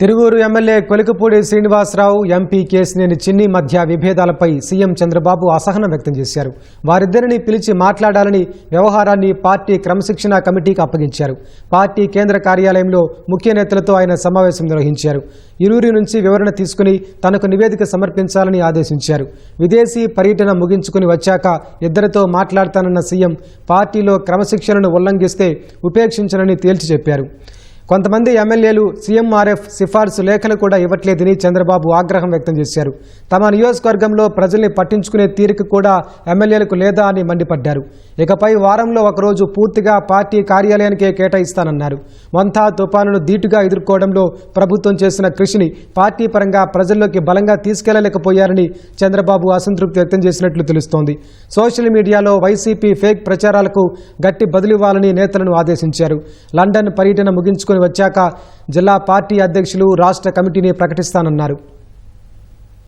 Tiruvuru MLA Kolikapudi Srinivasarao, MP Kesineni చిన్ని మధ్య విభేదాలపై CM Chandrababu అసహనం వ్యక్తం చేశారు. వారిద్దరిని పిలిచి మాట్లాడాలని వ్యవహారాన్ని పార్టీ క్రమశిక్షణ కమిటీకి అప్పగించారు. పార్టీ కేంద్ర కార్యాలయంలో ముఖ్య నేతలతో ఆయన సమావేశం నిర్వహించారు. ఇరువురి నుంచి వివరణ తీసుకుని తనకు నివేదిక సమర్పించాలని ఆదేశించారు. విదేశీ పర్యటన ముగించుకుని వచ్చాక ఇద్దరితో మాట్లాడతానన్న సీఎం పార్టీలో క్రమశిక్షణను ఉల్లంఘిస్తే ఉపేక్షించనని తేల్చి చెప్పారు. కొంతమంది ఎమ్మెల్యేలు సీఎంఆర్ఎఫ్ సిఫార్సు లేఖలు కూడా ఇవ్వట్లేదని చంద్రబాబు ఆగ్రహం వ్యక్తం చేశారు. తమ నియోజకవర్గంలో ప్రజల్ని పట్టించుకునే తీరిక కూడా ఎమ్మెల్యేలకు లేదా అని మండిపడ్డారు. ఇకపై వారంలో ఒకరోజు పూర్తిగా పార్టీ కార్యాలయానికే కేటాయిస్తానన్నారు. వంతా తుపానును ధీటుగా ఎదుర్కోవడంలో ప్రభుత్వం చేసిన కృషిని పార్టీ పరంగా ప్రజల్లోకి బలంగా తీసుకెళ్లలేకపోయారని చంద్రబాబు అసంతృప్తి వ్యక్తం చేసినట్లు తెలుస్తోంది. సోషల్ మీడియాలో వైసీపీ ఫేక్ ప్రచారాలకు గట్టి బదులివ్వాలని నేతలను ఆదేశించారు. లండన్ పర్యటన ముగించుకుని వచ్చాక జిల్లా పార్టీ అధ్యక్షులు రాష్ట్ర కమిటీని ప్రకటిస్తానన్నారు.